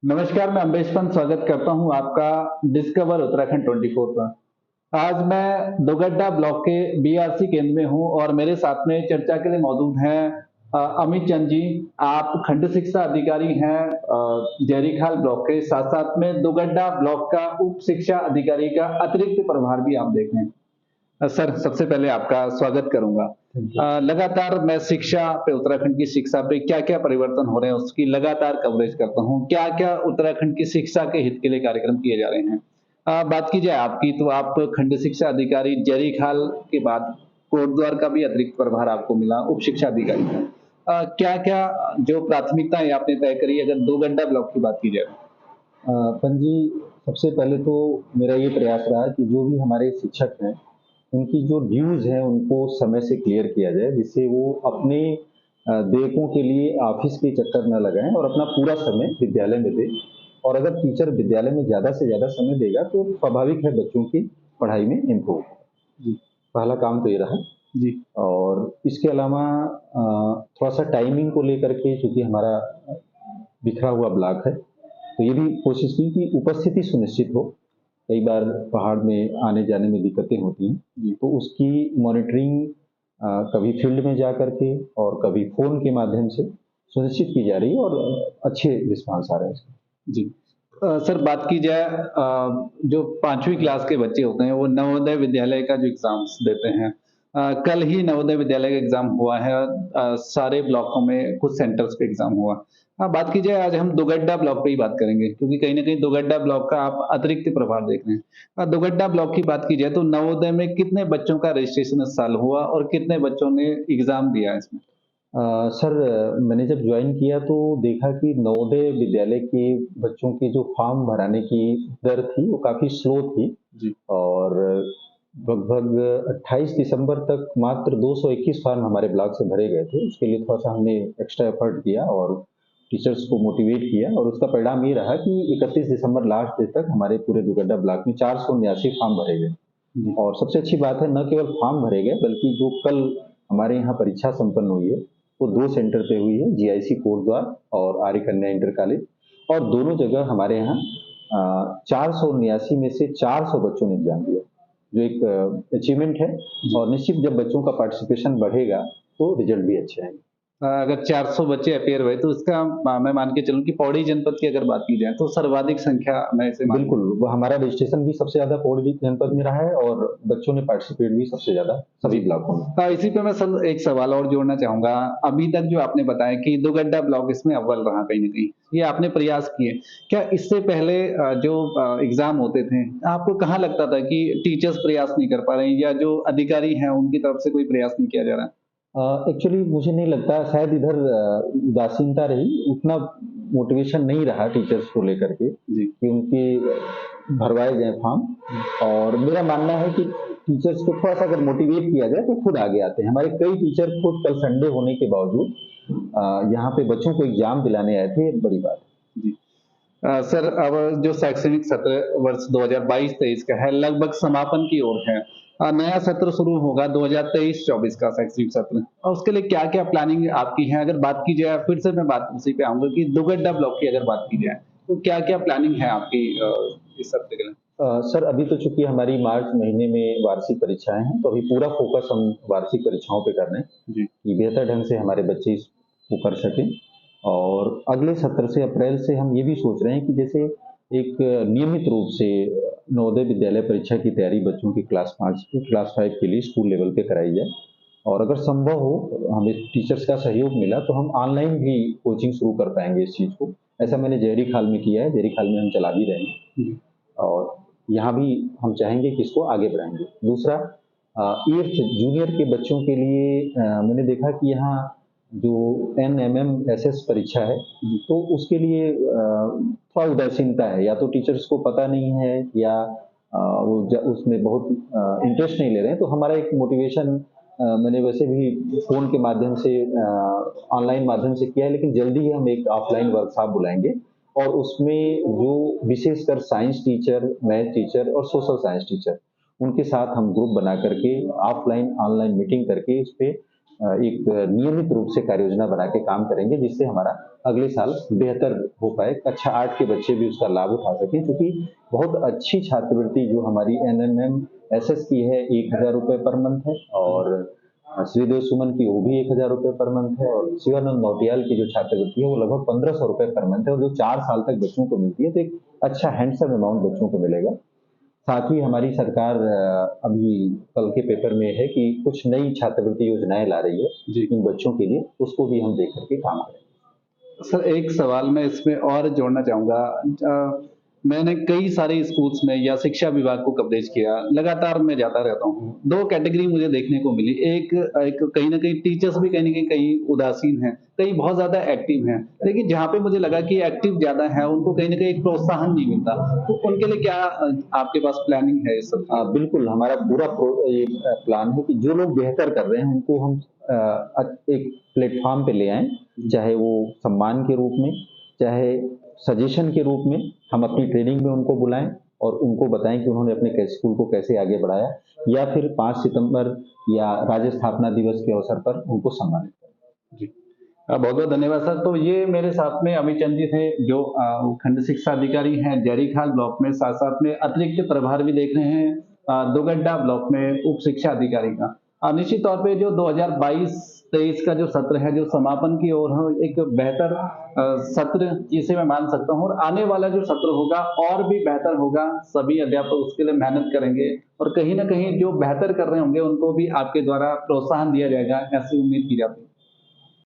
नमस्कार, मैं अम्बेश पंत स्वागत करता हूं आपका डिस्कवर उत्तराखंड 24 पर। आज मैं दोगड्डा ब्लॉक के बीआरसी केंद्र में हूं और मेरे साथ में चर्चा के लिए मौजूद हैं अमित चंद जी। आप खंड शिक्षा अधिकारी हैं जयरीखाल ब्लॉक के, साथ साथ में दोगड्डा ब्लॉक का उप शिक्षा अधिकारी का अतिरिक्त प्रभार भी आप देख रहे हैं। सर, सबसे पहले आपका स्वागत करूंगा। लगातार मैं शिक्षा पे, उत्तराखंड की शिक्षा पे क्या-क्या परिवर्तन हो रहे हैं उसकी लगातार कवरेज करता हूं। क्या-क्या उत्तराखंड की शिक्षा के हित के लिए कार्यक्रम किए जा रहे हैं। बात की जाए आपकी, तो आप खंड शिक्षा अधिकारी जयरीखाल के बाद कोटद्वार का भी अतिरिक्त प्रभार आपको मिला, उप शिक्षा अधिकारी का। क्या-क्या जो प्राथमिकताएं आपने तय करी अगर दोगड्डा ब्लॉक की बात की जाए? पंजी, सबसे पहले तो मेरा ये प्रयास रहा कि जो भी हमारे शिक्षक हैं उनकी जो ड्यूज है उनको समय से क्लियर किया जाए, जिससे वो अपने देयकों के लिए ऑफिस के चक्कर न लगाएं और अपना पूरा समय विद्यालय में दें। और अगर टीचर विद्यालय में ज़्यादा से ज़्यादा समय देगा तो स्वाभाविक है बच्चों की पढ़ाई में इम्प्रूव। जी। पहला काम तो ये रहा। जी। और इसके अलावा थोड़ा सा टाइमिंग को लेकर के, चूंकि हमारा बिखरा हुआ ब्लॉक है, तो ये भी कोशिश की कि उपस्थिति सुनिश्चित हो। कई बार पहाड़ में आने जाने में दिक्कतें होती हैं, तो उसकी मॉनिटरिंग कभी फील्ड में जा करके और कभी फ़ोन के माध्यम से सुनिश्चित की जा रही है और अच्छे रिस्पॉन्स आ रहे हैं इसके। जी। सर, बात की जाए जो 5वीं क्लास के बच्चे होते हैं वो नवोदय विद्यालय का जो एग्ज़ाम्स देते हैं। कल ही नवोदय विद्यालय का एग्ज़ाम हुआ है। सारे ब्लॉकों में कुछ सेंटर्स पे एग्ज़ाम हुआ। बात की जाए, आज हम दोगड्डा ब्लॉक पे ही बात करेंगे क्योंकि कहीं न कहीं दोगड्डा ब्लॉक का आप अतिरिक्त प्रभार देख रहे हैं। दोगड्डा ब्लॉक की बात की जाए तो नवोदय में कितने बच्चों का रजिस्ट्रेशन इस साल हुआ और कितने बच्चों ने एग्ज़ाम दिया है इसमें? सर, मैंने जब ज्वाइन किया तो देखा कि नवोदय विद्यालय के बच्चों की जो फॉर्म भराने की दर थी वो काफ़ी स्लो थी। जी। और लगभग 28 दिसंबर तक मात्र 221 फॉर्म हमारे ब्लॉक से भरे गए थे। उसके लिए थोड़ा सा हमने एक्स्ट्रा एफर्ट किया और टीचर्स को मोटिवेट किया, और उसका परिणाम ये रहा कि 31 दिसंबर लास्ट डे तक हमारे पूरे दुगड्डा ब्लॉक में 479 फॉर्म भरे गए। और सबसे अच्छी बात है, न केवल फॉर्म भरे गए बल्कि जो कल हमारे यहाँ परीक्षा संपन्न हुई है वो 2 सेंटर पे हुई है, जीआईसी कोटद्वार और आर्य कन्या इंटर कॉलेज। और दोनों जगह हमारे यहाँ 479 में से 400 बच्चों ने एग्जाम दिया, जो एक अचीवमेंट है। और निश्चित जब बच्चों का पार्टिसिपेशन बढ़ेगा तो रिजल्ट भी अच्छे आएंगे। अगर 400 बच्चे अपीयर हुए तो इसका मैं मान के चलूँ कि पौड़ी जनपद की अगर बात की जाए तो सर्वाधिक संख्या मैं इसे बिल्कुल, वो हमारा रजिस्ट्रेशन भी सबसे ज़्यादा पौड़ी जनपद में रहा है और बच्चों ने पार्टिसिपेट भी सबसे ज़्यादा सभी ब्लॉकों में। इसी पे मैं सर एक सवाल और जोड़ना चाहूँगा। अभी तक जो आपने बताया कि दोगड्डा ब्लॉक इसमें अव्वल रहा कहीं न कहीं, ये आपने प्रयास किए। क्या इससे पहले जो एग्ज़ाम होते थे, आपको कहाँ लगता था कि टीचर्स प्रयास नहीं कर पा रहे हैं या जो अधिकारी हैं उनकी तरफ से कोई प्रयास नहीं किया जा रहा है? एक्चुअली मुझे नहीं लगता, शायद इधर उदासीनता रही, उतना मोटिवेशन नहीं रहा टीचर्स को लेकर के जी। कि उनके भरवाए जाएँ फॉर्म। और मेरा मानना है कि टीचर्स को थोड़ा-सा अगर मोटिवेट किया जाए तो खुद आगे आते हैं। हमारे कई टीचर खुद कल संडे होने के बावजूद यहाँ पे बच्चों को एग्ज़ाम दिलाने आए थे, ये बड़ी बात है। जी। सर, अब जो शैक्षणिक सत्र वर्ष 2022-23 का है लगभग समापन की ओर है। नया सत्र शुरू होगा 2023-24 का शैक्षणिक सत्र, और उसके लिए क्या-क्या प्लानिंग आपकी है? अगर बात की जाए, फिर से मैं बात उसी पे आऊँगा कि दोगड्डा ब्लॉक की अगर बात की जाए, तो क्या-क्या प्लानिंग है आपकी इस सत्र के लिए? सर, अभी तो चूँकि हमारी मार्च महीने में वार्षिक परीक्षाएँ हैं, तो अभी पूरा फ़ोकस हम वार्षिक परीक्षाओं पे कर रहे हैं जी। कि बेहतर ढंग से हमारे बच्चे इसको कर सकें। और अगले सत्र से, अप्रैल से, हम ये भी सोच रहे हैं कि जैसे एक नियमित रूप से नवोदय विद्यालय परीक्षा की तैयारी बच्चों की क्लास 5 की, क्लास 5 के लिए स्कूल लेवल पे कराई जाए। और अगर संभव हो, हमें टीचर्स का सहयोग मिला, तो हम ऑनलाइन भी कोचिंग शुरू कर पाएँगे इस चीज़ को। ऐसा मैंने जयरीखाल में किया है, जयरीखाल में हम चला भी रहे हैं। और यहाँ भी हम चाहेंगे कि इसको आगे बढ़ाएँगे। दूसरा, 8th जूनियर के बच्चों के लिए मैंने देखा कि यहाँ जो एनएमएम-एसएस परीक्षा है, तो उसके लिए थोड़ा उदासीनता है। या तो टीचर्स को पता नहीं है या वो उसमें बहुत इंटरेस्ट नहीं ले रहे हैं। तो हमारा एक मोटिवेशन मैंने वैसे भी फ़ोन के माध्यम से, ऑनलाइन माध्यम से किया है, लेकिन जल्दी ही हम एक ऑफलाइन वर्कशॉप बुलाएँगे। और उसमें जो विशेषकर साइंस टीचर, मैथ टीचर और सोशल साइंस टीचर, उनके साथ हम ग्रुप बना करके ऑफलाइन ऑनलाइन मीटिंग करके इस पे एक नियमित रूप से कार्य योजना बना के काम करेंगे, जिससे हमारा अगले साल बेहतर हो पाए। कक्षा 8 के बच्चे भी उसका लाभ उठा सकें, क्योंकि बहुत अच्छी छात्रवृत्ति जो हमारी एनएमएम-एसएस की है, 1000 रुपए पर मंथ है, और श्रीदेव सुमन की वो भी 1000 रुपए पर मंथ है, और शिवानंद नौटियाल की जो छात्रवृत्ति है वो लगभग 1500 रुपए पर मंथ है, और जो 4 साल तक बच्चों को मिलती है, तो एक अच्छा हैंडसम अमाउंट बच्चों को मिलेगा। साथ ही हमारी सरकार अभी कल के पेपर में है कि कुछ नई छात्रवृत्ति योजनाएं ला रही है जी। इन बच्चों के लिए, उसको भी हम देख करके काम करेंगे। सर, एक सवाल मैं इसमें और जोड़ना चाहूँगा। मैंने कई सारे स्कूल्स में या शिक्षा विभाग को कवरेज किया, लगातार मैं जाता रहता हूँ। 2 कैटेगरी मुझे देखने को मिली। एक एक कहीं न कहीं टीचर्स भी कहीं न कहीं उदासीन हैं, कई बहुत ज़्यादा एक्टिव हैं। लेकिन जहाँ पे मुझे लगा कि एक्टिव ज़्यादा है, उनको कहीं न कहीं एक प्रोत्साहन नहीं मिलता। तो उनके लिए क्या आपके पास प्लानिंग है इस सब की? बिल्कुल, हमारा पूरा ये प्लान है कि जो लोग बेहतर कर रहे हैं उनको हम एक प्लेटफ़ॉर्म पे ले आएँ, चाहे वो सम्मान के रूप में, चाहे सजेशन के रूप में, हम अपनी ट्रेनिंग में उनको बुलाएँ और उनको बताएँ कि उन्होंने अपने स्कूल को कैसे आगे बढ़ाया, या फिर 5 सितंबर या राज्य स्थापना दिवस के अवसर पर उनको सम्मानित करें। जी। बहुत-बहुत धन्यवाद सर। तो ये मेरे साथ में अमित चंद जी थे, जो खंड शिक्षा अधिकारी हैं जरीखाल ब्लॉक में, साथ-साथ में अतिरिक्त प्रभार भी देख रहे हैं दोगड्डा ब्लॉक में उप शिक्षा अधिकारी का। निश्चित तौर पे जो 2022-23 का जो सत्र है, जो समापन की ओर है, एक बेहतर सत्र जिसे मैं मान सकता हूँ, और आने वाला जो सत्र होगा और भी बेहतर होगा। सभी अध्यापक उसके लिए मेहनत करेंगे, और कहीं न कहीं जो बेहतर कर रहे होंगे उनको भी आपके द्वारा प्रोत्साहन दिया जाएगा, ऐसी उम्मीद की जाती है।